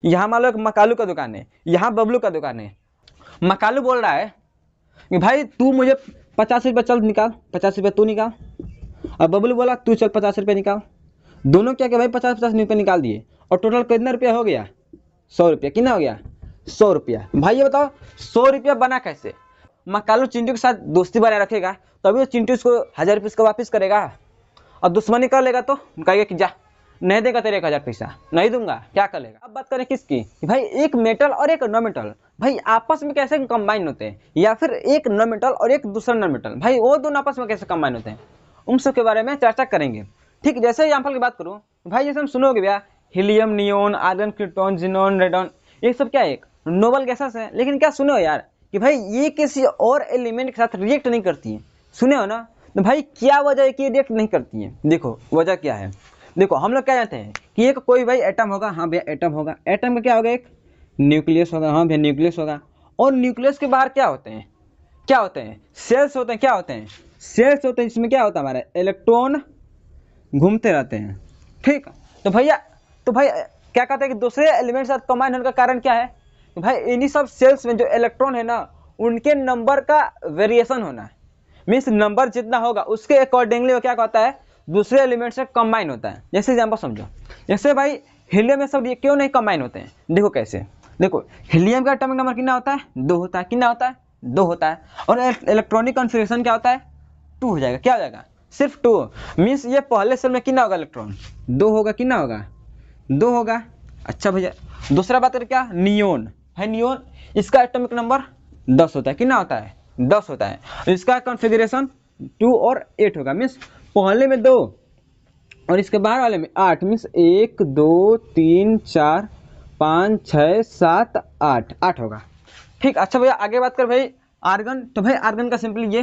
यहाँ मान लो एक मकालू का दुकान है, यहाँ बबलू का दुकान है। मकालू बोल रहा है कि भाई तू मुझे 50 रुपये चल निकाल, 50 रुपये तू निकाल। और बबलू बोला तू चल 50 रुपये निकाल। दोनों क्या कि भाई 50-50 रुपये निकाल दिए, और टोटल कितना रुपया हो गया? 100 रुपया। कितना हो गया? 100 रुपया। भाई ये बताओ 100 रुपया बना कैसे? मकालू चिंटू के साथ दोस्ती बनाए रखेगा तभी वो चिंटू उसको 1000 रुपये उसको वापस करेगा, और दुश्मनी कर लेगा तो कहेगा कि जा नहीं देगा तेरे 1000 पैसा, नहीं दूंगा, क्या कर लेगा। अब बात करें किसकी कि भाई एक मेटल और एक नॉन मेटल भाई आपस में कैसे कंबाइन होते हैं, या फिर एक नॉन मेटल और एक दूसरा नॉन मेटल भाई वो दोनों आपस में कैसे कंबाइन होते हैं, उन सब के बारे में चर्चा करेंगे। ठीक, जैसे एग्जाम्पल की बात करूँ भाई, जैसे हम सुनोगे भैया helium, neon, argon, krypton, xenon, radon, ये सब क्या है? एक नोबल गैसेस है। लेकिन क्या सुने हो यार कि भाई ये किसी और एलिमेंट के साथ रिएक्ट नहीं करती है, सुने हो ना? तो भाई क्या वजह है कि ये रिएक्ट नहीं करती है? देखो वजह क्या है। देखो हम लोग क्या जानते हैं कि एक कोई भाई एटम होगा, हाँ भैया एटम होगा, एटम का क्या होगा? एक न्यूक्लियस होगा, हाँ भैया न्यूक्लियस होगा। और न्यूक्लियस के बाहर क्या होते हैं? क्या होते हैं? सेल्स होते हैं। क्या होते हैं? सेल्स होते हैं। जिसमें क्या होता है? हमारे इलेक्ट्रॉन घूमते रहते हैं। ठीक, तो भैया तो भाई क्या कहते हैं कि दूसरे एलिमेंट के साथ कंबाइन होने का कारण क्या है? तो भाई इन्हीं सब सेल्स में जो इलेक्ट्रॉन है ना, उनके नंबर का वेरिएशन होना है। मीन्स नंबर जितना होगा उसके अकॉर्डिंगली वो क्या कहता है? दूसरे एलिमेंट से कंबाइन होता है। जैसे एग्जाम्पल समझो, जैसे भाई हीलियम में सब ये क्यों नहीं कंबाइन होते हैं? देखो कैसे। देखो हीलियम का एटॉमिक नंबर कितना होता है? 2 होता है। कितना होता है? 2 होता है। और इलेक्ट्रॉनिक कॉन्फ़िगरेशन क्या होता है? 2 हो जाएगा। क्या हो जाएगा? सिर्फ 2। मीन्स ये पहले सेल में कितना होगा? इलेक्ट्रॉन 2 होगा। कितना होगा? 2 होगा। अच्छा भैया दूसरा बात करें क्या? नियोन है। नियोन इसका एटॉमिक नंबर 10 होता है। कितना होता है? 10 होता है। इसका कॉन्फ़िगरेशन 2 और 8 होगा। मीन्स पहले में 2 और इसके बाहर वाले में 8। मीन्स 1 2 3 4 5 6 7 8 8 होगा। ठीक, अच्छा भैया आगे बात कर भाई आर्गन। तो भाई आर्गन का सिंपली ये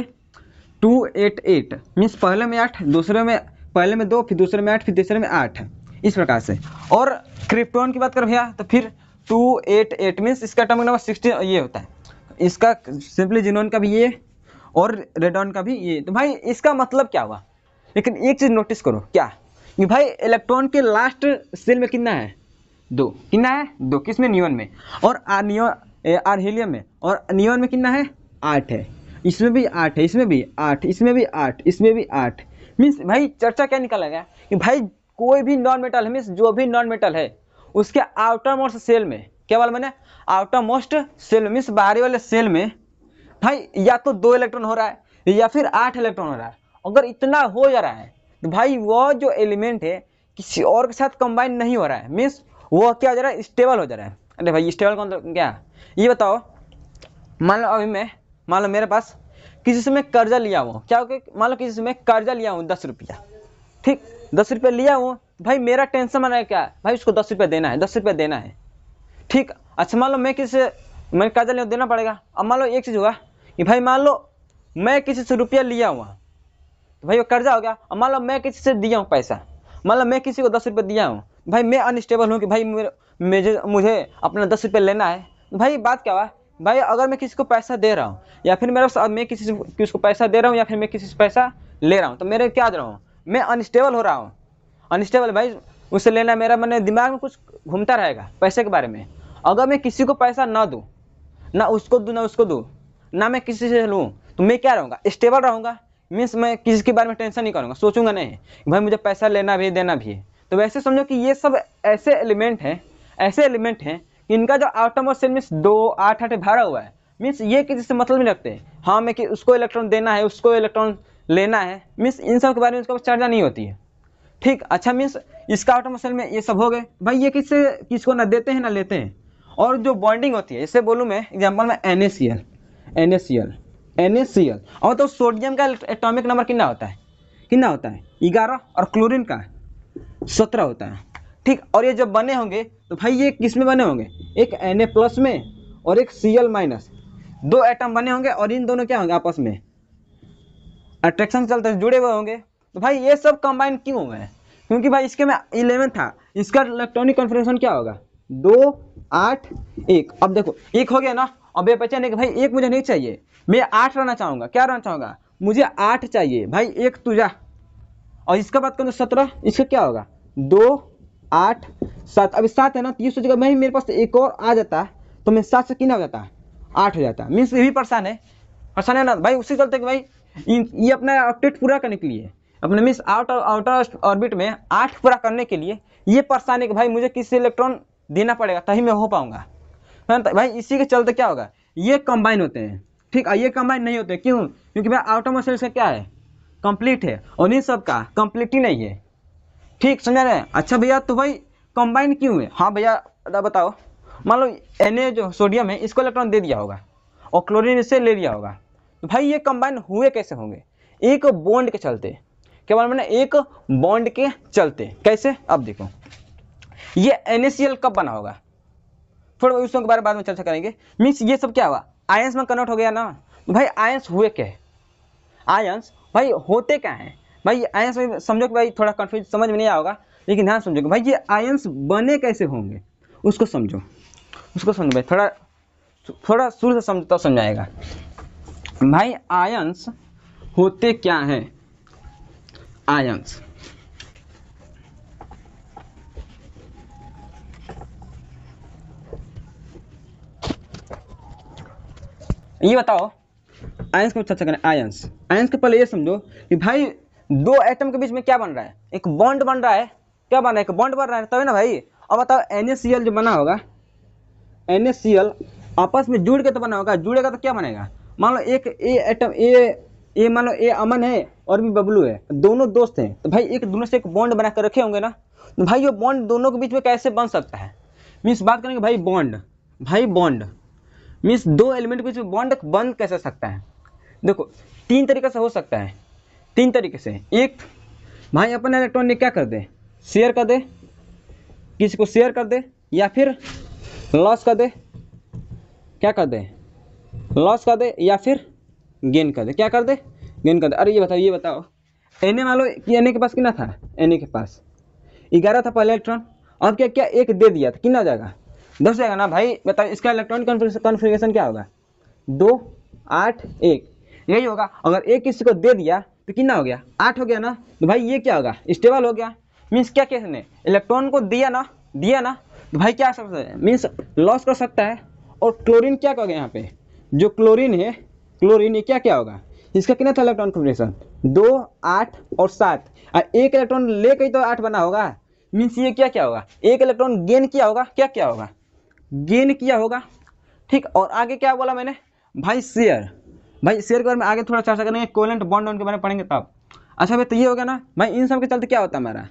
2 8 8 मीन्स पहले में 8, दूसरे में पहले में 2, फिर दूसरे में 8, फिर तीसरे में 8, इस प्रकार से। और क्रिप्टॉन की बात कर भैया तो फिर 2 8 8 मीन्स इसका एटॉमिक नंबर 16 ये होता है। इसका सिंपली जिनोन का भी ये और रेडॉन का भी ये। तो भाई इसका मतलब क्या हुआ? लेकिन एक चीज़ नोटिस करो क्या कि भाई इलेक्ट्रॉन के लास्ट सेल में कितना है? 2। कितना है? 2। किस में? नियोन में। और आर हीलियम में। और नियोन में कितना है? 8 है। इसमें भी 8 है, इसमें भी 8, इसमें भी 8, इसमें भी 8। मीन्स भाई चर्चा क्या निकाला गया कि भाई कोई भी नॉन मेटल है, मीन्स जो भी नॉन मेटल है उसके आउटर मोस्ट सेल में, क्या बोला मैंने? आउटर मोस्ट सेल मीन्स बाहरी वाले सेल में भाई या तो 2 इलेक्ट्रॉन हो रहा है या फिर 8 इलेक्ट्रॉन हो रहा है। अगर इतना हो जा रहा है तो भाई वो जो एलिमेंट है किसी और के साथ कंबाइन नहीं हो रहा है। मीन्स वो क्या हो जा रहा है? स्टेबल हो जा रहा है। अरे भाई स्टेबल कौन क्या? ये बताओ, मान लो अभी मान लो मेरे पास किसी से मैं कर्जा लिया हूँ। क्या हो? मान लो किसी से मैं कर्जा लिया हूँ 10 रुपया। ठीक, 10 रुपये लिया हूँ भाई, मेरा टेंशन बना है क्या? भाई उसको 10 रुपये देना है, 10 रुपये देना है। ठीक, अच्छा मान लो मैं किसी से मैं कर्जा लिया देना पड़ेगा। अब मान लो एक चीज़ होगा कि भाई मान लो मैं किसी से रुपया लिया हुआ तो भाई वो कर्जा हो गया। अब मान लो मैं किसी से दिया हूँ पैसा, मान लो मैं किसी को 10 रुपये दिया हूँ, भाई मैं अनस्टेबल हूँ कि भाई मुझे अपना 10 रुपये लेना है। भाई बात क्या हुआ भाई, अगर मैं किसी को पैसा दे रहा हूँ या फिर मैं किसी को पैसा दे रहा हूँ या फिर मैं किसी से पैसा ले रहा हूँ, तो मेरे क्या दे रहा हूँ? मैं अनस्टेबल हो रहा हूँ। अनस्टेबल भाई उससे लेना, मेरा मैंने दिमाग में कुछ घूमता रहेगा पैसे के बारे में। अगर मैं किसी को पैसा ना दूँ, ना उसको दूँ ना उसको दूँ, ना मैं किसी से लूँ, तो मैं क्या रहूँगा? स्टेबल रहूँगा। मीन्स मैं किसी के बारे में टेंशन नहीं करूँगा, सोचूंगा नहीं भाई मुझे पैसा लेना भी देना भी है। तो वैसे समझो कि ये सब ऐसे एलिमेंट हैं कि इनका जो आउटर मोस्ट सेल मीन्स 2 8 8 भरा हुआ है। मीन्स ये किसी से मतलब नहीं रखते। हाँ मैं कि उसको इलेक्ट्रॉन देना है, उसको इलेक्ट्रॉन लेना है, मीन्स इन सब के बारे में उसका चर्चा नहीं होती है। ठीक, अच्छा मीन्स इसका आउटर मोस्ट सेल में ये सब हो गए भाई। ये किसको ना देते हैं ना लेते हैं। और जो बॉन्डिंग होती है, जैसे बोलूँ मैं एग्जाम्पल में NaCl। और तो सोडियम का एटॉमिक नंबर कितना होता है? 11 और क्लोरीन का 17 होता है। ठीक, और ये जब बने होंगे तो भाई ये किस में बने होंगे? एक Na+ में और एक Cl-। 2 एटम बने होंगे और इन दोनों क्या होंगे? आपस में अट्रैक्शन चलते जुड़े हुए होंगे। तो भाई ये सब कंबाइन क्यों हुए हैं? क्योंकि भाई इसके में 11 था, इसका इलेक्ट्रॉनिक कॉन्फ़िगरेशन क्या होगा? 2 8 1। अब देखो 1 हो गया ना। अब ये बचा नहीं कि भाई 1 मुझे नहीं चाहिए, मैं 8 रहना चाहूँगा। क्या रहना चाहूँगा? मुझे 8 चाहिए भाई। 1 तुझा और इसका बात करूँ 17, इसका क्या होगा? 2 8 7, अभी 7 है ना, तो ये सोचेगा भाई मेरे पास एक और आ जाता तो मैं 7 से कितना हो जाता, 8 हो जाता। मीन्स ये भी परेशान है ना भाई। उसी चलते कि भाई ये अपना अपडेट पूरा करने के लिए, अपने मीन्स आउटर ऑर्बिट में 8 पूरा करने के लिए ये परेशान है कि भाई मुझे किसी इलेक्ट्रॉन देना पड़ेगा तभी मैं हो पाऊंगा। भाई इसी के चलते क्या होगा, ये कंबाइन होते हैं। ठीक है, ये कंबाइन नहीं होते, क्यों? क्योंकि भाई आउटर मोस्ट से क्या है, कंप्लीट है, और इन सब का कंप्लीट ही नहीं है। ठीक, समझा रहे हैं? अच्छा भैया, तो भाई कंबाइन क्यों है? हाँ भैया बताओ। मान लो Na जो सोडियम है इसको इलेक्ट्रॉन दे दिया होगा और क्लोरीन इससे ले लिया होगा, तो भाई ये कंबाइन हुए कैसे होंगे? एक बॉन्ड के चलते। क्या मालूम है? एक बॉन्ड के चलते। कैसे? अब देखो, ये NaCl कब बना होगा, थोड़ा उसके बारे में बाद में चर्चा करेंगे। मीन्स ये सब क्या हुआ, आयंस में कन्वर्ट हो गया ना। तो भाई आयंस हुए क्या है, आयंस भाई होते क्या हैं? भाई आयंस में समझो कि भाई थोड़ा कंफ्यूज समझ में नहीं आएगा, लेकिन ध्यान समझो कि भाई ये आयंस बने कैसे होंगे, उसको समझो भाई, थोड़ा शुरू से समझो तो समझाएगा। भाई आयंस होते क्या हैं? आयंस ये बताओ, आयंस को चर्चा करें। आयंस के पहले ये समझो कि भाई दो एटम के बीच में क्या बन रहा है, एक बॉन्ड बन रहा है। क्या बन रहा है? एक बॉन्ड बन रहा है, तभी ना भाई। अब बताओ NaCl जो बना होगा, NaCl आपस में जुड़ के तो बना होगा, जुड़ेगा तो क्या बनेगा? मान लो एक ए एटम ए मान लो ए अमन है और भी बबलू है, दोनों दोस्त हैं, तो भाई एक दोनों से एक बॉन्ड बना कर रखे होंगे ना। तो भाई ये बॉन्ड दोनों के बीच में कैसे बन सकता है? मीन्स बात करेंगे भाई बॉन्ड मीन्स दो एलिमेंट के बीच में बॉन्ड बन कैसे सकता है? देखो 3 तरीके से हो सकता है, 3 तरीके से। एक, भाई अपन इलेक्ट्रॉन ने क्या कर दे, शेयर कर दे, किसी को शेयर कर दे, या फिर लॉस कर दे। क्या कर दे? लॉस कर दे, या फिर गेन कर दे। क्या कर दे? गेन कर दे। अरे ये बताओ Na मान लो कि Na के पास कितना था, Na के पास 11 था पहले इलेक्ट्रॉन, अब क्या एक दे दिया तो कितना हो जाएगा, 10 जाएगा ना भाई। बताओ इसका इलेक्ट्रॉन कॉन्फ़िगरेशन क्या होगा, 2 8 1, यही होगा। अगर एक किसी को दे दिया तो कितना हो गया, 8 हो गया ना। तो भाई ये क्या होगा, स्टेबल हो गया। मीन्स क्या केस ने इलेक्ट्रॉन को दिया ना, तो भाई क्या सकता है, मीन्स लॉस कर सकता है। और क्लोरीन क्या कहोगे यहाँ पे, जो क्लोरीन है, क्लोरीन ये क्या होगा, इसका कितना था इलेक्ट्रॉन कॉन्फ़िगरेशन, 2 8 और 7, और एक इलेक्ट्रॉन लेकर ही तो 8 बना होगा। मीन्स ये क्या होगा, एक इलेक्ट्रॉन गेन किया होगा। क्या होगा, गेन किया होगा। ठीक, और आगे क्या बोला मैंने, भाई शेयर के बारे में आगे थोड़ा चर्चा करेंगे, कोवेलेंट बॉन्ड के बारे में पढ़ेंगे तब। अच्छा भाई, तो ये हो गया ना भाई। इन सब के चलते क्या होता है, हमारा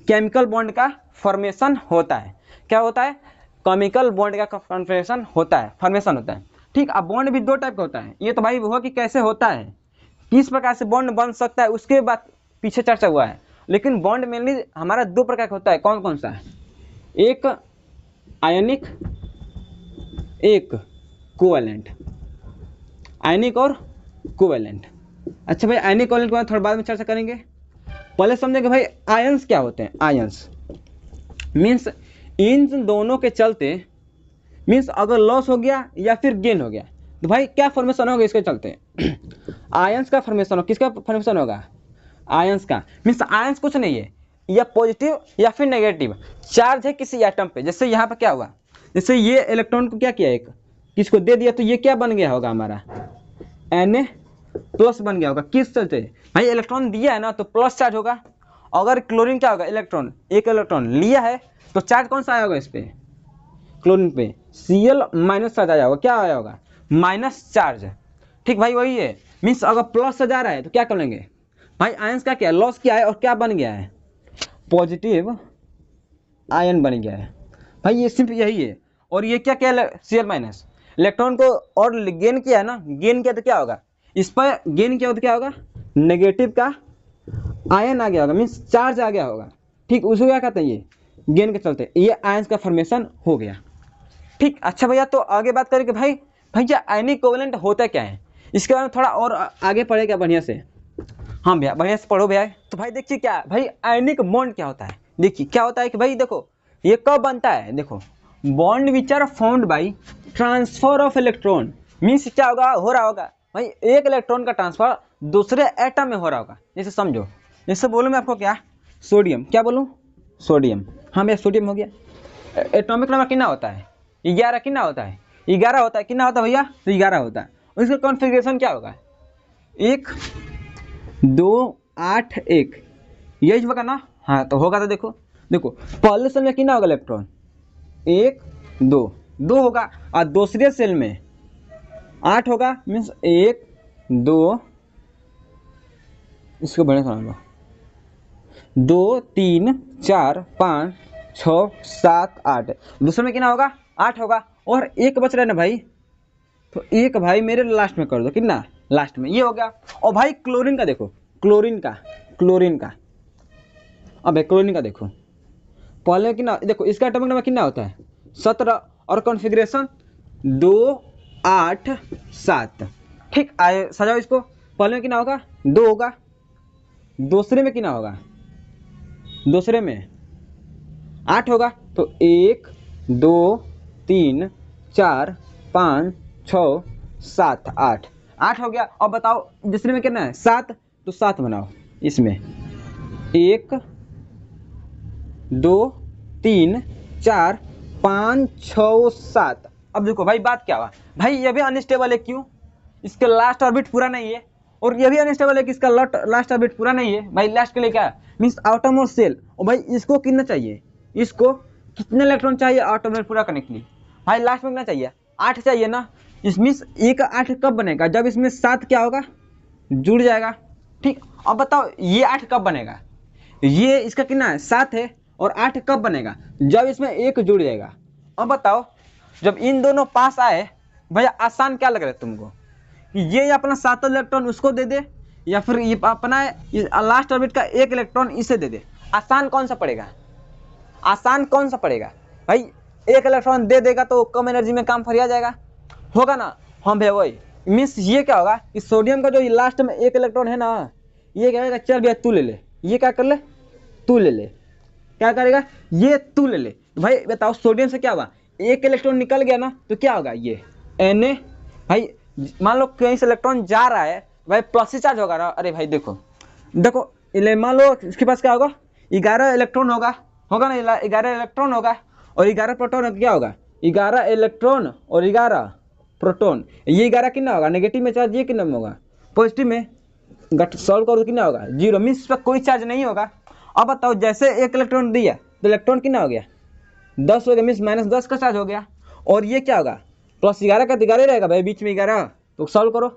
केमिकल बॉन्ड का फॉर्मेशन होता है। क्या होता है, केमिकल बॉन्ड का फॉर्मेशन होता है। ठीक, अब बॉन्ड भी 2 टाइप का होता है। ये तो भाई वो कि कैसे होता है, किस प्रकार से बॉन्ड बन सकता है, उसके बाद पीछे चर्चा हुआ है। लेकिन बॉन्ड मेनली हमारा 2 प्रकार का होता है। कौन कौन सा है, एक आयनिक, एक कोवेलेंट। आयनिक और कोवेलेंट। अच्छा भाई, आयनिक कोवेलेंट के बारे में थोड़ा बाद में चर्चा करेंगे। पहले समझेंगे भाई आयंस क्या होते हैं। आयंस मीन्स इन दोनों के चलते, मीन्स अगर लॉस हो गया या फिर गेन हो गया तो भाई क्या फॉर्मेशन होगा इसके चलते, आयंस का फॉर्मेशन हो। किसका फॉर्मेशन होगा, आयंस का। मीन्स आयंस कुछ नहीं है, या पॉजिटिव या फिर नेगेटिव चार्ज है किसी एटम पे। जैसे यहाँ पर क्या हुआ, जैसे ये इलेक्ट्रॉन को क्या किया, एक किसको दे दिया, तो ये क्या बन गया होगा, हमारा Na+ बन गया होगा। किस चलते, भाई इलेक्ट्रॉन दिया है ना तो प्लस चार्ज होगा। अगर क्लोरीन क्या होगा, इलेक्ट्रॉन, एक इलेक्ट्रॉन लिया है तो चार्ज कौन सा आया होगा इस पे, क्लोरीन पे Cl- चार्ज आया होगा। क्या आया होगा, माइनस चार्ज। ठीक भाई, वही है। मीन्स अगर प्लस से जा रहा है तो क्या कर लेंगे भाई, आयंस का क्या लॉस किया है और क्या बन गया है, पॉजिटिव आयन बन गया है। भाई ये सिर्फ यही है। और ये क्या Cl- इलेक्ट्रॉन को और गेन किया है ना, गेन किया तो क्या होगा, इस पर गेन किया तो क्या होगा, नेगेटिव का आयन आ गया होगा, मीन्स चार्ज आ गया होगा। ठीक, उसको क्या कहते हैं, ये गेन के चलते ये आयंस का फॉर्मेशन हो गया। ठीक, अच्छा भैया, तो आगे बात करें कि भाई ये आयनिक कोवेलेंट होता क्या है, इसके बारे में थोड़ा और आगे पढ़ेगा बढ़िया से। हाँ भैया, बढ़िया से पढ़ो भैया। तो भाई देखिए क्या भाई आयनिक बॉन्ड क्या होता है। देखिए क्या होता है कि भाई देखो ये कब बनता है, देखो bond which are found by transfer of electron. Means क्या होगा, हो रहा होगा भाई एक इलेक्ट्रॉन का ट्रांसफर दूसरे एटम में हो रहा होगा। जैसे समझो, जैसे बोलूँ मैं आपको क्या, सोडियम, क्या बोलूँ, सोडियम। हाँ भैया सोडियम हो गया। एटॉमिक नंबर कितना होता है? 11 कितना होता है? 11 होता है। कितना होता है भैया? तो 11 होता है। उसका कॉन्फ़िगरेशन क्या होगा? 1 2 8 1, यही होगा ना? हाँ तो होगा। तो देखो देखो पहले सेल में कितना होगा इलेक्ट्रॉन? 1 2 2 होगा, और दूसरे सेल में 8 होगा, मीन्स 1 2, इसको बड़े सुना 2 3 4 5 6 7 8, दूसरे में कितना होगा? 8 होगा, और एक बच रहा है ना भाई, तो एक भाई मेरे लास्ट में कर दो। कितना? लास्ट में। ये हो गया। और भाई क्लोरीन का देखो, क्लोरीन का अब क्लोरीन का देखो, पहले कितना, देखो इसका एटॉमिक नंबर कितना होता है? 17, और कॉन्फ़िगरेशन 2 8 7। ठीक आए, सजाओ इसको। पहले में कितना होगा? 2 होगा, दूसरे में कितना होगा? दूसरे में 8 होगा, तो 1 2 3 4 5 6 7 8, 8 हो गया। अब बताओ दूसरे में कितना है? 7, तो 7 बनाओ इसमें। 1 2 3 4 5 6 7। अब देखो भाई बात क्या हुआ भाई, ये भी अनस्टेबल है। क्यों? इसके लास्ट ऑर्बिट पूरा नहीं है, और ये भी अनस्टेबल है कि इसका लास्ट ऑर्बिट पूरा नहीं है। भाई लास्ट के लिए क्या मीन्स आउटरमोस्ट सेल। और भाई इसको कितना चाहिए? इसको कितने इलेक्ट्रॉन चाहिए आउटरमोस्ट पूरा करने के लिए? भाई लास्ट में कितना चाहिए? 8 चाहिए ना। इसमें एक 8 कब बनेगा? जब इसमें 7 क्या होगा? जुड़ जाएगा। ठीक, अब बताओ ये 8 कब बनेगा? ये इसका कितना है? 7 है, और 8 कब बनेगा? जब इसमें 1 जुड़ जाएगा। अब बताओ जब इन दोनों पास आए, भैया आसान क्या लग रहा है तुमको? कि ये अपना 7 इलेक्ट्रॉन उसको दे दे, या फिर ये अपना लास्ट ऑर्बिट का 1 इलेक्ट्रॉन इसे दे दे? आसान कौन सा पड़ेगा? आसान कौन सा पड़ेगा? भाई 1 इलेक्ट्रॉन दे देगा तो कम एनर्जी में काम फरिया जाएगा, होगा ना? हाँ भैया वही। मीन्स ये क्या होगा कि सोडियम का जो लास्ट में 1 इलेक्ट्रॉन है ना, ये क्या करेगा? चल भैया तू ले ले। ये क्या कर ले? तू ले ले। क्या करेगा? ये तू ले ले। तो भाई बताओ सोडियम से क्या हुआ? 1 इलेक्ट्रॉन निकल गया ना, तो क्या होगा? ये Na। भाई मान लो कहीं से इलेक्ट्रॉन जा रहा है, भाई प्लस से चार्ज होगा ना। अरे भाई देखो देखो, मान लो इसके पास क्या होगा? 11 इलेक्ट्रॉन होगा ना? 11 इलेक्ट्रॉन होगा, और 11 प्रोटॉन। क्या होगा? 11 इलेक्ट्रॉन और 11 प्रोटॉन। ये 11 कितना होगा? नेगेटिव में चार्ज। ये कितना में होगा? पॉजिटिव में। सॉल्व करो तो कितना होगा? 0। मीन्स इस पर कोई चार्ज नहीं होगा। अब बताओ जैसे 1 इलेक्ट्रॉन दिया तो इलेक्ट्रॉन कितना हो गया? 10 हो गया, मीन्स -10 का चार्ज हो गया। और ये क्या होगा? +11 का 11 रहेगा भाई, बीच में 11। तो सॉल्व करो,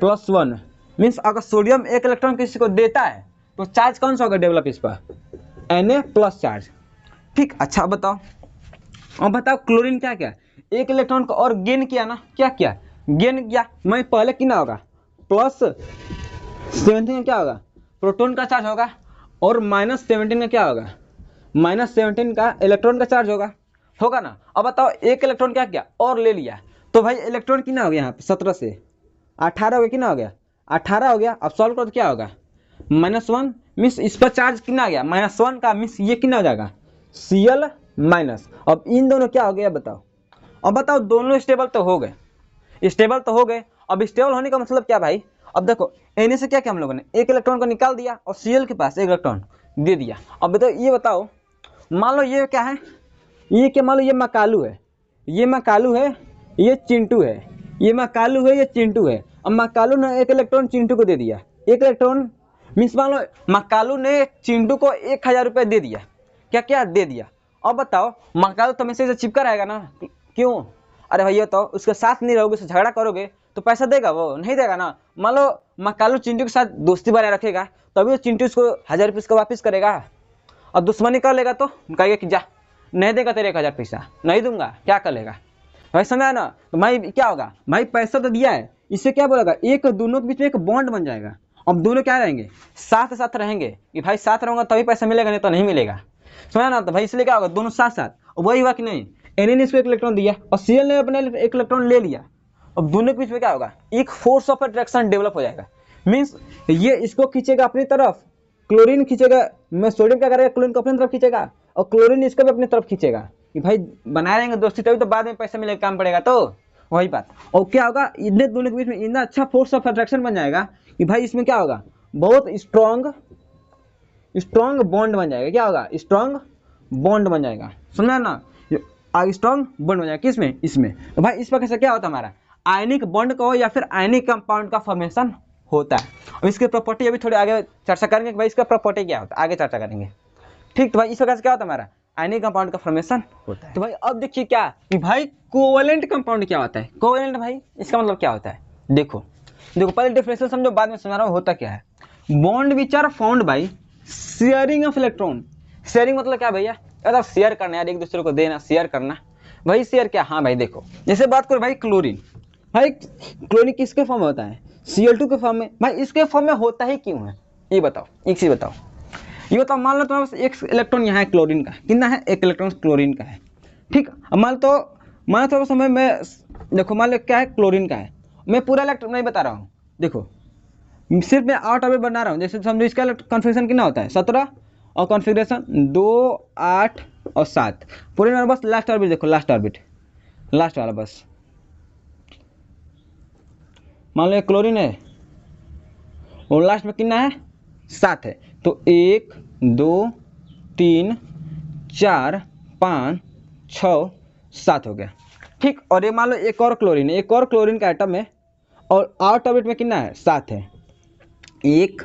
+1। मीन्स अगर सोडियम 1 इलेक्ट्रॉन किसी को देता है तो चार्ज कौन सा होगा डेवलप इस पर? Na plus charge. ठीक, अच्छा बताओ। अब बताओ क्लोरीन क्या क्या? 1 इलेक्ट्रॉन को और गेन किया ना। क्या किया? गेन किया। मैं पहले कितना होगा? +17 का क्या होगा? प्रोटॉन का चार्ज होगा, और -17 का क्या होगा? -17 का इलेक्ट्रॉन का चार्ज होगा ना? अब बताओ 1 इलेक्ट्रॉन क्या किया? और ले लिया, तो भाई इलेक्ट्रॉन कितना हो गया? यहाँ पे 17 से 18 हो गया। कितना हो गया? 18 हो गया। अब सॉल्व करो तो क्या होगा? -1। मीन्स इस पर चार्ज कितना आ गया? -1 का। मीन्स ये कितना हो जाएगा? Cl minus. अब इन दोनों क्या हो गया बताओ? अब बताओ दोनों स्टेबल तो हो गए, स्टेबल तो हो गए। अब स्टेबल होने का मतलब क्या भाई? अब देखो Na से क्या किया हम लोगों ने? 1 इलेक्ट्रॉन को निकाल दिया, और Cl के पास 1 इलेक्ट्रॉन दे दिया। अब बताओ ये बताओ, मान लो ये क्या है? ये क्या? मान लो ये मकालू है, ये मकालू है, ये चिंटू है। ये मकालू है, ये चिंटू है। अब मकालू ने 1 इलेक्ट्रॉन चिंटू को दे दिया। 1 इलेक्ट्रॉन मीन्स मान लो मकालू ने चिंटू को 1000 रुपये दे दिया। क्या क्या दे दिया? अब बताओ मकालू तो हमेशा से चिपका रहेगा ना। क्यों? अरे भैया तो उसके साथ नहीं रहोगे, उससे झगड़ा करोगे तो पैसा देगा? वो नहीं देगा ना। मान लो मकालू चिंटू के साथ दोस्ती बनाए रखेगा, तभी वो चिंटू उसको 1000 रुपये को वापस करेगा। अब दुश्मनी कर लेगा तो कहेगा कि जा, नहीं देगा तेरे 1000 पैसा, नहीं दूंगा, क्या कर लेगा भाई? समझा ना? तो भाई क्या होगा? भाई पैसा तो दिया है, इससे क्या बोलेगा? एक दोनों के बीच में एक बॉन्ड बन जाएगा। अब दोनों क्या रहेंगे? साथ साथ रहेंगे कि भाई साथ रहूंगा तभी पैसा मिलेगा, नहीं तो नहीं मिलेगा। समझा ना? तो भाई इसलिए क्या होगा? दोनों साथ साथ। वही हुआ कि नहीं? Na ने इसको 1 इलेक्ट्रॉन दिया, और Cl ने अपने 1 इलेक्ट्रॉन ले लिया। अब दोनों के बीच में क्या होगा? एक फोर्स ऑफ अट्रैक्शन डेवलप हो जाएगा। मीन्स ये इसको खींचेगा अपनी तरफ, क्लोरीन खींचेगा। मैं सोडियम क्या करेगा? क्लोरीन को अपनी तरफ खींचेगा, और क्लोरीन इसको भी अपनी तरफ खींचेगा कि भाई बनाए रहेंगे दोस्ती, तभी तो बाद में पैसा मिलेगा, काम पड़ेगा। तो वही बात। और क्या होगा? इतने दोनों के बीच में इतना अच्छा फोर्स ऑफ अट्रैक्शन बन जाएगा कि भाई इसमें क्या होगा? बहुत स्ट्रॉन्ग बॉन्ड बन जाएगा। क्या होगा? स्ट्रॉन्ग बॉन्ड बन जाएगा, समझा ना, स्ट्रॉन्ग बॉन्ड बन जाएगा किसमें, इसमें। तो भाई इस प्रकार से क्या होता है हमारा आयनिक बॉन्ड का हो या फिर आयनिक कंपाउंड का फॉर्मेशन होता है। और इसकी प्रॉपर्टी अभी थोड़ी आगे चर्चा करेंगे कि भाई इसका प्रॉपर्टी क्या होता है, आगे चर्चा करेंगे। ठीक, तो भाई इस प्रकार से क्या होता है हमारा आयनिक कंपाउंड का फॉर्मेशन होता है। तो भाई अब देखिए क्या कि भाई कोवेलेंट कंपाउंड क्या होता है। कोवेलेंट भाई इसका मतलब क्या होता है, देखो देखो पहले डेफिनेशन समझो, बाद में समझा रहा हूँ होता क्या है। Bond which are found by sharing of electron. Sharing मतलब क्या भैया, मतलब शेयर करना यार, एक दूसरे को देना, शेयर करना। भाई शेयर क्या, हाँ भाई देखो जैसे बात करो भाई क्लोरीन, भाई क्लोरीन किसके फॉर्म में होता है, Cl2 के फॉर्म में। भाई इसके फॉर्म में होता ही क्यों है, ये बताओ, एक चीज बताओ, ये बताओ। मान लो तुम्हारे पास एक इलेक्ट्रॉन यहाँ है क्लोरीन का, कितना है, एक इलेक्ट्रॉन क्लोरीन का है। ठीक, अब मान तो समय मैं देखो मान लो क्या है क्लोरीन का है, मैं पूरा इलेक्ट्रॉन नहीं बता रहा हूँ, देखो सिर्फ मैं 8 ऑर्बिट बना रहा हूँ। जैसे समझो इसका कॉन्फ़िगरेशन कितना होता है 17 और कॉन्फ़िगरेशन 2 8 और 7 पूरे में, बस लास्ट ऑर्बिट देखो, लास्ट ऑर्बिट लास्ट वाला बस मान लो एक क्लोरीन है और लास्ट में कितना है 7 है, तो 1 2 3 4 5 6 7 हो गया। ठीक, और ये मान लो एक और क्लोरीन है, एक और क्लोरीन का आइटम है और आउट ऑर्बिट में कितना है 7 है, 1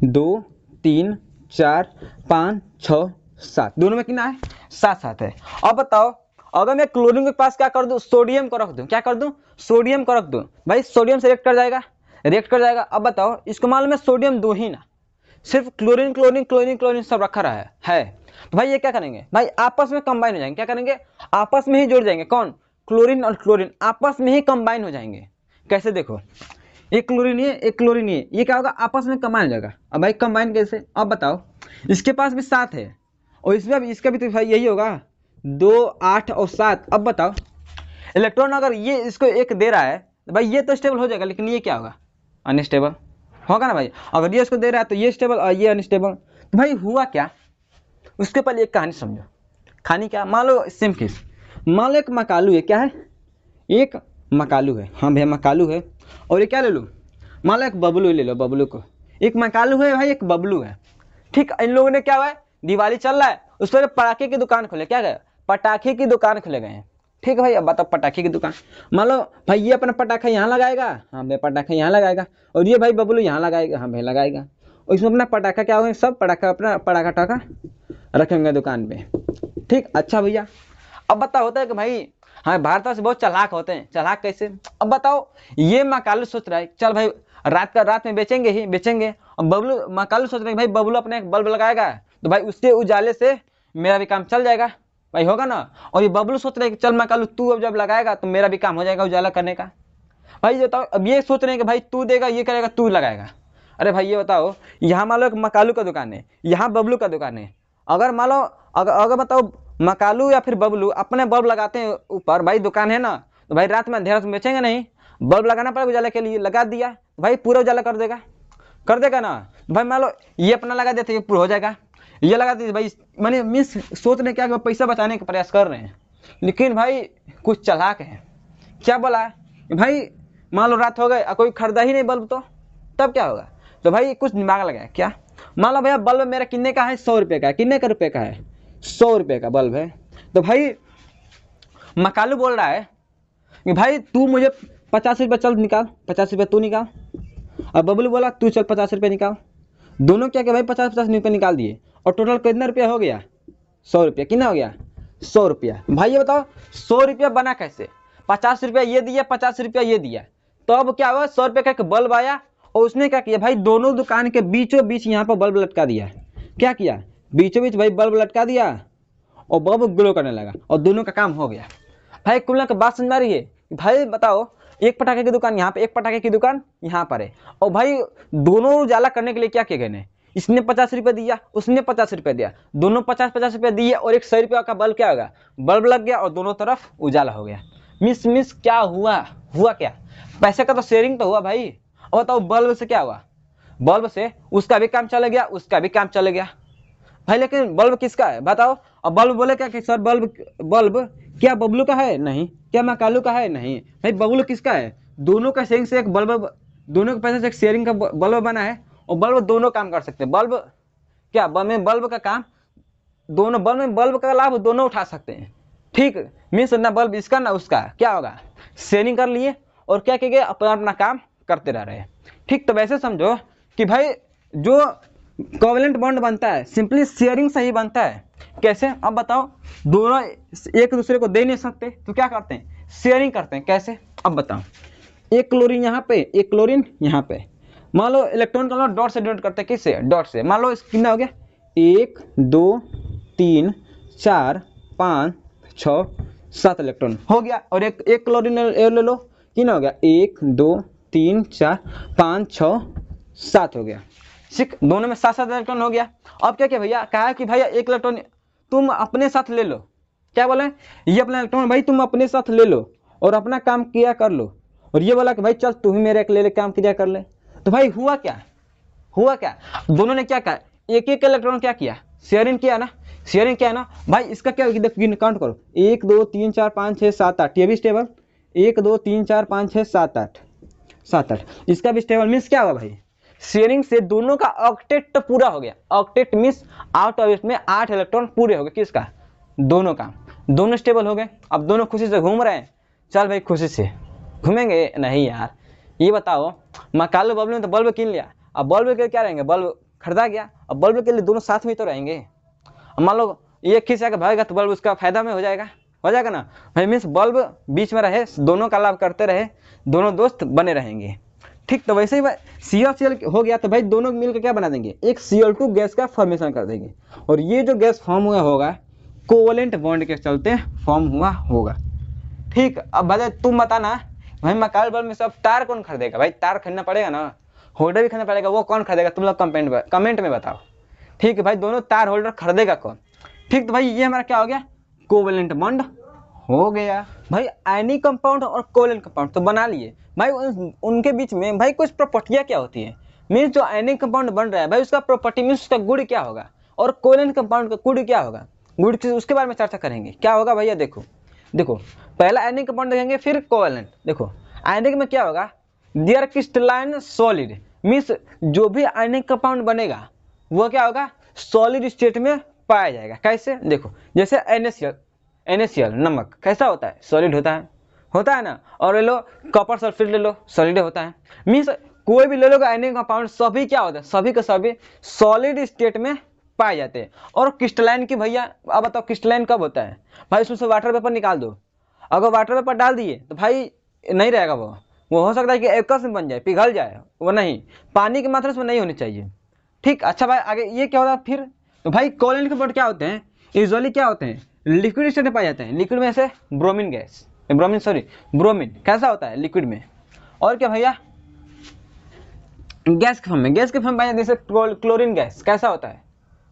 2 3 4 5 6 7 दोनों में कितना है 7 है। अब बताओ अगर मैं क्लोरीन के पास क्या कर दूं, सोडियम को रख दूं, क्या कर दूं, सोडियम को रख दूं, भाई सोडियम से रिएक्ट कर जाएगा, रिएक्ट कर जाएगा। अब बताओ इसको मान लो मैं सोडियम दूं ही ना, सिर्फ क्लोरीन क्लोरीन क्लोरीन क्लोरीन सब रखा रहा है तो भाई ये क्या करेंगे, भाई आपस में कंबाइन हो जाएंगे, क्या करेंगे आपस में ही जुड़ जाएंगे, कौन, क्लोरीन और क्लोरीन आपस में ही कंबाइन हो जाएंगे। कैसे, देखो एक क्लोरीन है एक क्लोरीन है, ये क्या होगा आपस में कंबाइन हो जाएगा। अब भाई कंबाइन कैसे, अब बताओ इसके पास भी 7 है और इसमें भी, इसका भी तो भाई यही होगा 2 8 और 7। अब बताओ इलेक्ट्रॉन अगर ये इसको एक दे रहा है तो भाई ये तो स्टेबल हो जाएगा, लेकिन ये क्या होगा अनस्टेबल होगा ना भाई। अगर ये इसको दे रहा है तो ये स्टेबल और ये अनस्टेबल। तो भाई हुआ क्या, उसके पहले एक कहानी समझो। कहानी क्या, मान लो सेम केस, मान लो एक मकालू है, क्या है, एक मकालू है, हाँ भैया मकालू है, और ये क्या ले लो, मान लो एक बबलू ले लो, बबलू को, एक मकालू है भाई एक बबलू है। ठीक, इन लोगों ने क्या हुआ है, दिवाली चल रहा है उस पर पटाखे की दुकान खोले, क्या गए, पटाखे की दुकान खोले गए हैं। ठीक है भाई, अब बताओ पटाखे की दुकान, मान लो भाई ये अपना पटाखा यहाँ लगाएगा, हाँ भाई पटाखा यहाँ लगाएगा, और ये भाई बबलू यहाँ लगाएगा, हाँ भाई लगाएगा, और इसमें अपना पटाखा क्या होगा, सब पटाखा अपना पटाखा टाखा रखेंगे दुकान पे। ठीक, अच्छा भैया अब बताओ होता है कि भाई हाँ भारत से बहुत चालाक होते हैं, चालाक कैसे, अब बताओ ये मकालू सोच रहा है चल भाई रात में बेचेंगे ही बेचेंगे, और बबलू मकालू सोच रहे हैं भाई बबलू अपने एक बल्ब लगाएगा तो भाई उसके उजाले से मेरा भी काम चल जाएगा, भाई होगा ना। और ये बबलू सोच रहे हैं कि चल मकालू तू अब जब लगाएगा तो मेरा भी काम हो जाएगा उजाला करने का। भाई बताओ अब ये सोच रहे हैं कि भाई तू देगा ये करेगा तू लगाएगा। अरे भाई ये बताओ यहाँ मान लो एक मकालू का दुकान है, यहाँ बबलू का दुकान है, अगर मान लो अगर बताओ मकालू या फिर बबलू अपने बल्ब लगाते हैं ऊपर, भाई दुकान है ना, तो भाई रात में अंधेरा से बेचेंगे नहीं, बल्ब लगाना पड़ेगा उजाला के लिए, लगा दिया भाई पूरा उजाला कर देगा ना। भाई मान लो ये अपना लगा देते ये पूरा हो जाएगा, ये लगा दीजिए भाई, मैंने मिस सोच रहे क्या कि पैसा बचाने का प्रयास कर रहे हैं, लेकिन भाई कुछ चालाक है। क्या बोला है भाई, मान लो रात हो गए और कोई खरीदा ही नहीं बल्ब, तो तब क्या होगा, तो भाई कुछ दिमाग लगाया क्या, मान लो भैया बल्ब मेरा कितने का है 100 रुपये का, कितने का रुपये का है 100 रुपये का बल्ब है। तो भाई मकालू बोल रहा है कि भाई तू मुझे 50 रुपये चल निकाल, 50 रुपये तू निकाल, और बबलू बोला तू चल 50 रुपये निकाल। दोनों क्या भाई 50-50 रुपये निकाल दिए और टोटल कितना रुपया हो गया 100 रुपया, कितना हो गया 100 रुपया। भाई ये बताओ 100 रुपया बना कैसे, 50 रुपया ये दिया 50 रुपया ये दिया, तो अब क्या हुआ 100 रुपये का एक बल्ब आया और उसने क्या किया भाई दोनों दुकान के बीचों बीच यहाँ पर बल्ब लटका दिया, क्या किया बीचों बीच भाई बल्ब लटका दिया और बल्ब ग्लो करने लगा और दोनों का काम हो गया। भाई कुल मिला के बात समझ आ रही है, भाई बताओ एक पटाखे की दुकान यहाँ पे, एक पटाखे की दुकान यहाँ पर है, और भाई दोनों उजाला करने के लिए क्या किए गए ने, इसने 50 रुपये दिया उसने 50 रुपये दिया, दोनों 50-50 रुपये दिए और एक 100 रुपये का बल्ब क्या होगा, बल्ब लग गया और दोनों तरफ उजाला हो गया। मिस क्या हुआ क्या, पैसे का तो शेयरिंग तो हुआ भाई। और बताओ बल्ब से क्या हुआ, बल्ब से उसका भी काम चला गया उसका भी काम चला गया भाई, लेकिन बल्ब किसका है बताओ। और बल्ब बोले क्या कि सर बल्ब क्या बबलू का है, नहीं, क्या मकालू का है, नहीं, भाई बबलू किसका है, दोनों का शेयरिंग से एक बल्ब, दोनों के पैसे से एक शेयरिंग का बल्ब बना है और बल्ब दोनों काम कर सकते हैं। बल्ब क्या बल्ब का काम दोनों बल्ब में बल्ब का लाभ दोनों उठा सकते हैं। ठीक, मीन्स ना बल्ब इसका ना उसका, क्या होगा, शेयरिंग कर लिए और क्या किए अपना अपना काम करते रह रहे हैं। ठीक, तो वैसे समझो कि भाई जो कोवेलेंट बॉन्ड बनता है सिंपली शेयरिंग से ही बनता है। कैसे, अब बताओ, दोनों एक दूसरे को दे नहीं सकते तो क्या करते हैं, शेयरिंग करते हैं। कैसे, अब बताओ, एक क्लोरीन यहाँ पे, एक क्लोरीन यहाँ पे, मान लो इलेक्ट्रॉन का डॉट से डोनेट करते हैं, किससे, डॉट से। मान लो कितना हो गया, 1 2 3 4 5 6 7 इलेक्ट्रॉन हो गया। और एक क्लोरीन ले लो, कितना हो गया, 1 2 3 4 5 6 7 हो गया। ठीक, दोनों में 7 इलेक्ट्रॉन हो गया। अब क्या किया भैया, कहा कि भैया एक इलेक्ट्रॉन तुम अपने साथ ले लो। क्या बोले, ये अपना इलेक्ट्रॉन भाई तुम अपने साथ ले लो और अपना काम किया कर लो। और ये बोला कि भाई चल तू ही मेरे एक ले ले, काम किया कर ले। तो भाई हुआ क्या, हुआ क्या, दोनों ने क्या कहा, एक एक इलेक्ट्रॉन क्या किया, शेयरिंग किया ना, शेयरिंग किया ना भाई। इसका क्या काउंट करो, 1 2 3 4 5 6 7 8, ये भी स्टेबल, 1 2 3 4 5 6 7 8 7 8, इसका भी स्टेबल। मीन्स क्या हुआ भाई, शेयरिंग से दोनों का ऑक्टेट पूरा हो गया। ऑक्टेट मीन्स आउट ऑफ इसमें 8 इलेक्ट्रॉन पूरे हो गए, किसका, दोनों का, दोनों स्टेबल हो गए। अब दोनों खुशी से घूम रहे हैं। चल भाई खुशी से घूमेंगे नहीं यार, ये बताओ, मकालू बल्ब ने तो बल्ब कीन लिया, अब बल्ब के क्या रहेंगे, बल्ब खरीदा गया, अब बल्ब के लिए दोनों साथ में तो रहेंगे। मान लो ये खींचा के भागेगा तो बल्ब उसका फायदा में हो जाएगा ना भाई। मीन्स बल्ब बीच में रहे, दोनों का लाभ करते रहे, दोनों दोस्त बने रहेंगे। ठीक, तो वैसे ही CaCl हो गया तो भाई दोनों मिलकर क्या बना देंगे, एक Cl2 गैस का फॉर्मेशन कर देंगे। और ये जो गैस फॉर्म हुआ होगा कोवेलेंट बॉन्ड के चलते फॉर्म हुआ होगा। ठीक, अब भले तुम बताना भाई मकाल बल्ब में सब तार कौन खरीदेगा, भाई तार खरीदना पड़ेगा ना, होल्डर भी खरीदना पड़ेगा, वो कौन खरीदेगा, तुम लोग कमेंट में बताओ। ठीक है भाई, दोनों तार होल्डर खरीदेगा कौन। ठीक, तो भाई ये हमारा क्या हो गया, कोवेलेंट बॉन्ड हो गया। भाई आयनिक कंपाउंड और कोवेलेंट कंपाउंड तो बना लिए भाई, उनके बीच में भाई कुछ प्रॉपर्टियां क्या होती है। मीन्स जो आयनिक कंपाउंड बन रहा है भाई उसका प्रॉपर्टी मीन्स उसका गुण क्या होगा, और कोवेलेंट कंपाउंड का गुण क्या होगा, गुण उसके बारे में चर्चा करेंगे। क्या होगा भैया, देखो पहला आयनिक कंपाउंड देखेंगे फिर कोवेलेंट। देखो आयनिक में क्या होगा, देयर क्रिस्टलाइन सॉलिड, मीन्स जो भी आयनिक कंपाउंड बनेगा वो क्या होगा, सॉलिड स्टेट में पाया जाएगा। कैसे, देखो जैसे NaCl नमक कैसा होता है, सॉलिड होता है ना। और ले लो कॉपर सल्फेट ले लो, सॉलिड होता है। मीन्स कोई भी ले लो आयनिक कंपाउंड सभी क्या होता है, सभी के सभी सॉलिड स्टेट में पाए जाते हैं। और क्रिस्टलाइन की भैया अब बताओ क्रिस्टलाइन कब होता है भाई, उसमें से वाटर वेपर निकाल दो, अगर वाटर वेपर डाल दिए तो भाई नहीं रहेगा वो हो सकता है कि एकस में बन जाए, पिघल जाए, वो नहीं, पानी की मात्रा उसमें नहीं होनी चाहिए। ठीक, अच्छा भाई आगे ये क्या होता है फिर, तो भाई कोवेलेंट कंपाउंड क्या होते हैं, यूजुअली क्या होते हैं, लिक्विड स्टेट में पाए जाते हैं। लिक्विड में से ब्रोमीन कैसा होता है लिक्विड में, और क्या भैया गैस के फॉर्म में पाए जाते हैं। जैसे क्लोरीन गैस कैसा होता है,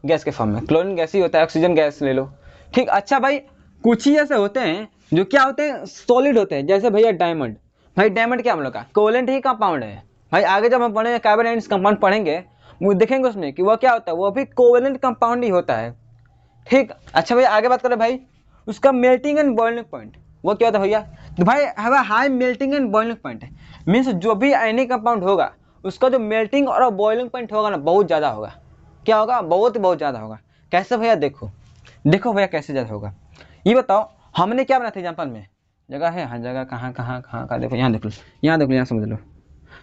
गैस के फॉर्म में क्लोरीन गैस ही होता है, ऑक्सीजन गैस ले लो। ठीक, अच्छा भाई कुछ ही ऐसे होते हैं जो क्या होते हैं, सॉलिड होते हैं। जैसे भैया डायमंड, भाई डायमंड क्या हम लोग का कोवेलेंट ही कंपाउंड है भाई। आगे जब हम पढ़ेंगे कार्बन आयनिक कंपाउंड पढ़ेंगे वो देखेंगे उसमें कि वो क्या होता है, वो भी कोवेलेंट कंपाउंड ही होता है। ठीक, अच्छा भैया आगे बात करें भाई उसका मेल्टिंग एंड बॉइलिंग पॉइंट, वो क्या होता है भैया, तो भाई हवा high melting and boiling point है। मीन्स जो भी आयनिक कंपाउंड होगा उसका जो मेल्टिंग और बॉइलिंग पॉइंट होगा ना बहुत ज़्यादा होगा। क्या होगा, बहुत ज़्यादा होगा। कैसे भैया, देखो भैया कैसे ज़्यादा होगा, ये बताओ। हमने क्या बनाया था एग्जाम्पल में, जगह है, हाँ जगह कहाँ का, देखो यहाँ देख लो, यहाँ समझ लो।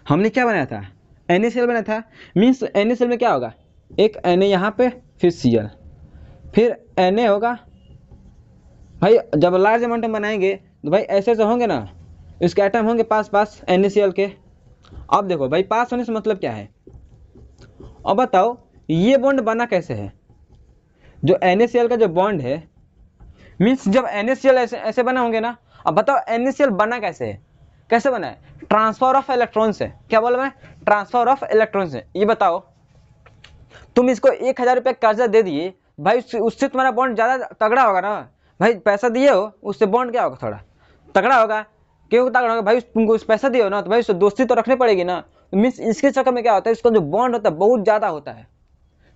हमने क्या बनाया था, NaCl बनाया था। मीन्स NaCl में क्या होगा, एक Na यहाँ पे, फिर Cl, फिर Na होगा। भाई जब लार्ज अमाउंट में बनाएंगे तो भाई ऐसे होंगे ना, इसके एटम होंगे पास NaCl के। अब देखो भाई पास होने से मतलब क्या है, अब बताओ ये बॉन्ड बना कैसे है, जो NaCl का जो बॉन्ड है, मीन्स जब NaCl ऐसे बना होंगे ना। अब बताओ NaCl बना कैसे बना है, ट्रांसफर ऑफ इलेक्ट्रॉन से। क्या बोला मैं, ट्रांसफर ऑफ इलेक्ट्रॉन से। ये बताओ तुम इसको 1000 रुपये कर्जा दे दिए भाई, उससे तुम्हारा बॉन्ड ज़्यादा तगड़ा होगा ना भाई। पैसा दिए हो उससे बॉन्ड क्या होगा, थोड़ा तगड़ा होगा। क्यों तगड़ा होगा भाई, तुमको उस पैसा दिए हो ना तो भाई उससे दोस्ती तो रखनी पड़ेगी ना। मीन्स इसके चक्कर में क्या होता है, इसका जो बॉन्ड होता है बहुत ज़्यादा होता है।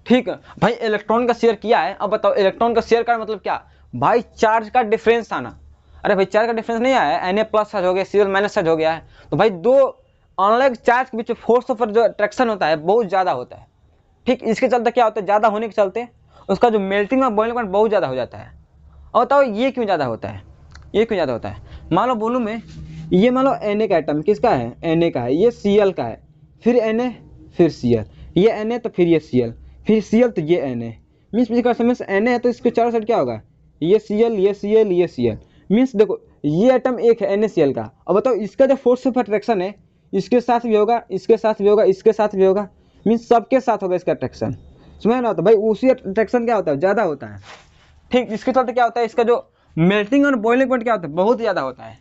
ठीक है भाई, इलेक्ट्रॉन का शेयर किया है। अब बताओ इलेक्ट्रॉन का शेयर का मतलब क्या भाई, चार्ज का डिफरेंस आना। अरे भाई चार्ज का डिफरेंस नहीं आया है, Na प्लस चार्ज हो गया, Cl माइनस चार्ज हो गया है, तो भाई दो अनलाइक चार्ज के बीच फोर्स ऑफ जो अट्रैक्शन होता है बहुत ज़्यादा होता है। ठीक, इसके चलते क्या होता है, ज़्यादा होने के चलते उसका जो मेल्टिंग और बॉइलिंग पॉइंट बहुत ज़्यादा हो जाता है। और बताओ ये क्यों ज़्यादा होता है, ये क्यों ज़्यादा होता है? मान लो बोलूँ मैं, ये मान लो Na का एटम किसका है, Na का है, ये Cl का है, फिर Na फिर Cl, ये Na तो फिर ये Cl, फिर Cl तो ये Na, मीन्स Na है तो इसके चारों साइड क्या होगा, ये Cl ये Cl ये Cl। मीन्स देखो ये एटम एक है NaCl का, अब बताओ इसका जो फोर्स ऑफ अट्रैक्शन है इसके साथ भी होगा, इसके साथ भी होगा, इसके साथ भी होगा, मीन्स सबके साथ होगा इसका अट्रैक्शन। समझ ना? तो भाई उसी अट्रैक्शन क्या होता है, ज़्यादा होता है। ठीक, इसके चलते क्या होता है, इसका जो मेल्टिंग और बॉइलिंग पॉइंट क्या होता है, बहुत ज़्यादा होता है।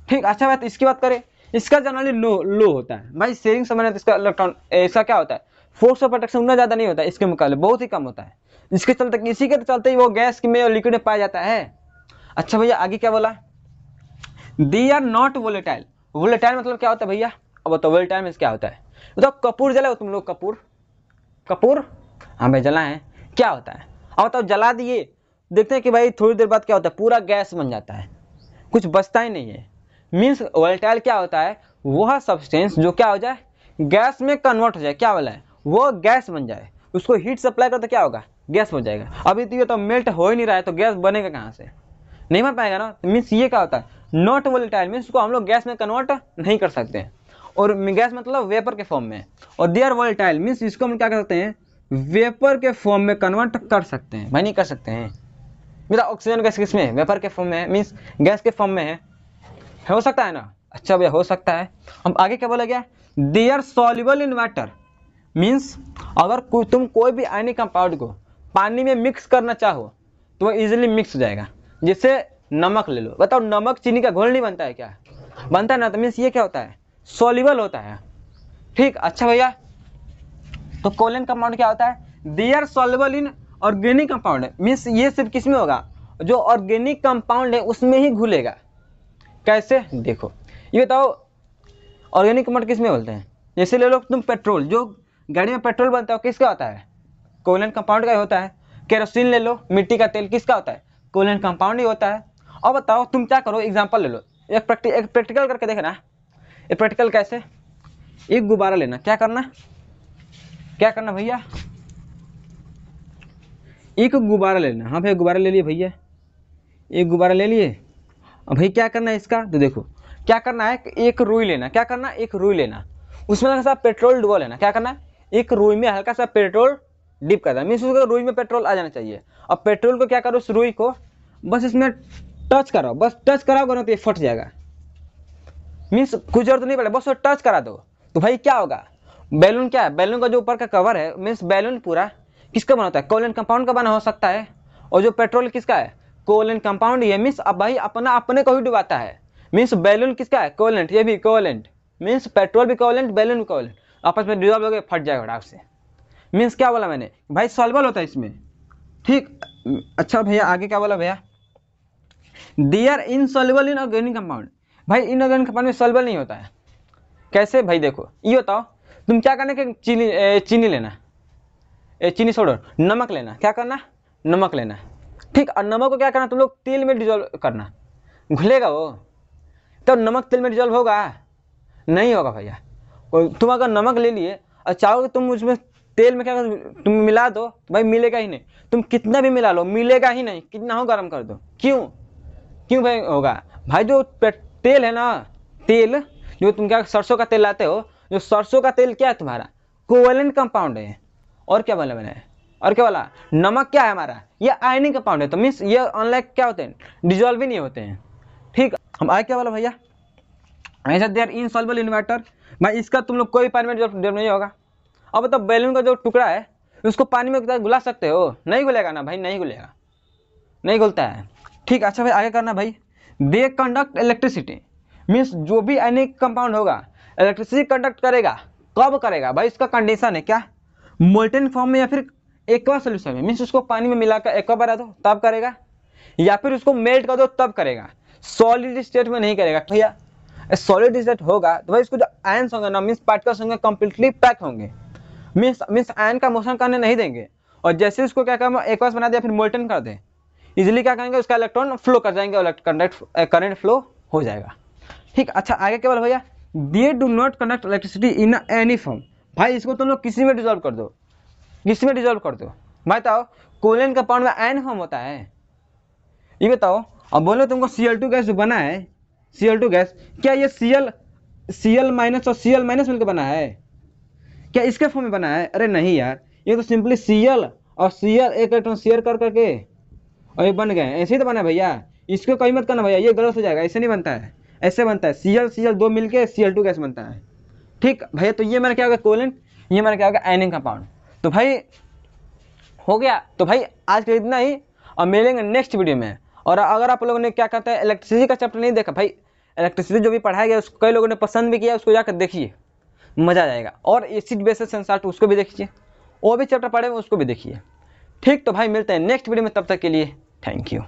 ठीक, अच्छा बात इसकी बात करें, इसका जनरली लो होता है भाई। शेयरिंग समय तो इसका इलेक्ट्रॉन इसका क्या होता है, फोर्स ऑफ अट्रैक्शन उतना ज़्यादा नहीं होता है, इसके मुकाबले बहुत ही कम होता है। इसके चलते, इसी के चलते ही वो गैस में और लिक्विड में पाया जाता है। अच्छा भैया आगे क्या बोला, they are not volatile. Volatile मतलब क्या होता है भैया, अब बताओ वोलेटाइल में क्या होता है? बताओ कपूर जलाओ तुम लोग, कपूर हाँ भाई जला है, क्या होता है? अब बताओ जला दिए, देखते हैं कि भाई थोड़ी देर बाद क्या होता है, पूरा गैस बन जाता है, कुछ बचता ही नहीं है। मीन्स वोलेटाइल क्या होता है, वह सब्सटेंस जो क्या हो जाए, गैस में कन्वर्ट हो जाए, क्या बोला है, वो गैस बन जाए। उसको हीट सप्लाई कर तो क्या होगा, गैस बन जाएगा। अभी तो ये तो मेल्ट हो ही नहीं रहा है, तो गैस बनेगा कहाँ से, नहीं बन पाएगा ना। मीन्स ये क्या होता है, नॉट वोलेटाइल, मीन्स उसको हम लोग गैस में कन्वर्ट नहीं कर सकते हैं, और गैस मतलब वेपर के फॉर्म में। और दे आर वोलेटाइल मीन्स इसको हम क्या कर सकते हैं, वेपर के फॉर्म में कन्वर्ट कर सकते हैं। भाई नहीं कर सकते हैं, मेरा ऑक्सीजन गैस किस में है, वेपर के फॉर्म में है, मीन्स गैस के फॉर्म में है, हो सकता है ना। अच्छा भैया हो सकता है। हम आगे क्या बोला गया, they are soluble in water, means अगर तुम कोई भी आयनिक कंपाउंड को पानी में मिक्स करना चाहो तो वो इजीली मिक्स हो जाएगा। जैसे नमक ले लो, बताओ नमक चीनी का घोल नहीं बनता है क्या, बनता है ना, तो मीन्स ये क्या होता है, सॉल्युबल होता है। ठीक, अच्छा भैया तो कोवलेंट कंपाउंड क्या होता है, they are soluble in organic compound, means ये सिर्फ किस में होगा, जो ऑर्गेनिक कंपाउंड है उसमें ही घुलेगा। कैसे देखो, ये बताओ ऑर्गेनिक कंपाउंड किस में बोलते हैं, जैसे ले लो तुम पेट्रोल, जो गाड़ी में पेट्रोल बनता है किसका होता है, कोवलेंट कंपाउंड का ही होता है। केरोसिन ले लो, मिट्टी का तेल किसका होता है, कोवलेंट कंपाउंड ही होता है। अब बताओ तुम क्या करो, एग्जांपल ले लो, एक प्रैक्टिकल करके देखना। एक प्रैक्टिकल कैसे, एक गुब्बारा लेना, क्या करना भैया, एक गुब्बारा लेना। हाँ भैया गुब्बारा ले लिए भैया, एक गुब्बारा ले लिए। अब भाई क्या करना है इसका, तो देखो क्या करना है, एक रुई लेना, क्या करना, एक रुई लेना, उसमें हल्का सा पेट्रोल डुबो लेना, क्या करना है, एक रुई में हल्का सा पेट्रोल डिप करना, मीन्स उसको रुई में पेट्रोल आ जाना चाहिए। अब पेट्रोल को क्या करो, उस रुई को बस इसमें टच कराओ, बस टच कराओगे ना तो ये फट जाएगा। मीन्स कुछ जरूरत नहीं पड़े, बस वो टच करा दो, तो भाई क्या होगा, बैलून क्या है, बैलून का जो ऊपर का कवर है, मीन्स बैलून पूरा किसका बना होता है, कोवलेंट कंपाउंड का बना हो सकता है। और जो पेट्रोल किसका है, कोवलेंट कंपाउंड, ये मीन्स अब भाई अपने को ही डुबाता है। मीन्स बैलून किसका है, कोवलेंट, ये भी कोवलेंट, मीन्स पेट्रोल भी कोवलेंट, बैलून भी कोवलेंट, आपस में डिजॉल्व हो गए, फट जाएगा डाक से। मीन्स क्या बोला मैंने भाई, सॉल्युबल होता है इसमें। ठीक, अच्छा भैया आगे क्या बोला भैया, they are insoluble in organic compound. भाई इनऑर्गेनिक कंपाउंड में सॉल्युबल नहीं होता है, कैसे भाई देखो, ये बताओ तुम क्या करना कि चीनी लेना, चीनी छोड़ो, नमक लेना, क्या करना, नमक लेना। ठीक, और नमक को क्या करना, तुम लोग तेल में डिजॉल्व करना, घुलेगा वो, तो नमक तेल में डिजॉल्व होगा, नहीं होगा भैया। तुम अगर नमक ले लिए और चाहोगे तुम उसमें तेल में क्या कर, तुम मिला दो, भाई मिलेगा ही नहीं, तुम कितना भी मिला लो मिलेगा ही नहीं, कितना हो गर्म कर दो, क्यों भाई होगा, भाई जो तेल है ना, तेल जो तुम क्या सरसों का तेल लाते हो, जो सरसों का तेल क्या है तुम्हारा, कोवलेंट कंपाउंड है। और क्या बोला मैंने, और क्या बोला, नमक क्या है हमारा, ये आयनिक कंपाउंड है, तो मीन्स ये अनलाइक क्या होते हैं, डिजॉल्व ही नहीं होते हैं। ठीक, हम आगे क्या बोला भैया, ऐसा they are insoluble in water, भाई इसका तुम लोग कोई पानी में डिजॉल्व नहीं होगा। अब तो बैलून का जो टुकड़ा है उसको पानी में घुला सकते हो, नहीं घुलेगा ना भाई, नहीं घुलेगा, नहीं घुलता है। ठीक, अच्छा भाई आगे करना भाई, दे कंडक्ट इलेक्ट्रिसिटी, मीन्स जो भी आयनिक कंपाउंड होगा इलेक्ट्रिसिटी कंडक्ट करेगा, कब करेगा भाई, इसका कंडीशन है क्या, मोल्टेन फॉर्म में या फिर एक्वा सोल्यूशन में, मीन्स उसको पानी में मिलाकर एक्वा बना दो तब करेगा, या फिर उसको मेल्ट कर दो तब करेगा, सॉलिड स्टेट में नहीं करेगा भैया। सॉलिड स्टेट होगा तो भाई इसको जो आयंस होंगे ना, मीन्स पार्टिकल्स होंगे, कंप्लीटली पैक होंगे, मीन्स आयन का मोशन करने नहीं देंगे। और जैसे उसको क्या करें, एक्वास बना दिया फिर मोल्टन कर दें, इजिली क्या करेंगे, उसका इलेक्ट्रॉन फ्लो कर जाएंगे, करंट फ्लो हो जाएगा। ठीक, अच्छा आगे क्या बोला भैया, they do not conduct electricity in any form, भाई इसको तुम लोग किसी में डिजॉल्व कर दो, किसी में डिजॉल्व कर दो। भाई बताओ कोलेन कंपाउंड में आयन फॉर्म होता है? ये बताओ। अब बोलो तुमको Cl2 गैस जो बना है, Cl2 गैस, क्या ये Cl माइनस और Cl माइनस मिलकर बना है? क्या इसके फॉर्म में बना है? अरे नहीं यार, ये तो सिंपली Cl और Cl एक इलेक्ट्रॉन शेयर कर करके और ये बन गए, ऐसे ही तो बना है भैया। इसको कहीं मत करना भैया, ये गलत हो जाएगा, ऐसे नहीं बनता है, ऐसे बनता है Cl दो मिलके Cl2 गैस बनता है। ठीक भैया, तो ये मैंने क्या होगा कोलेन, ये मैंने क्या होगा आयनिक कंपाउंड। तो भाई हो गया। तो भाई आज के इतना ही, और मिलेंगे नेक्स्ट वीडियो में। और अगर आप लोगों ने क्या कहते हैं इलेक्ट्रिसिटी का चैप्टर नहीं देखा, भाई इलेक्ट्रिसिटी जो भी पढ़ाया गया उसको कई लोगों ने पसंद भी किया, उसको जाकर देखिए, मज़ा आ जाएगा। और एसिड बेसिस सेंसर उसको भी देखिए, वो भी चैप्टर पढ़े उसको भी देखिए। ठीक, तो भाई मिलते हैं नेक्स्ट वीडियो में, तब तक के लिए थैंक यू।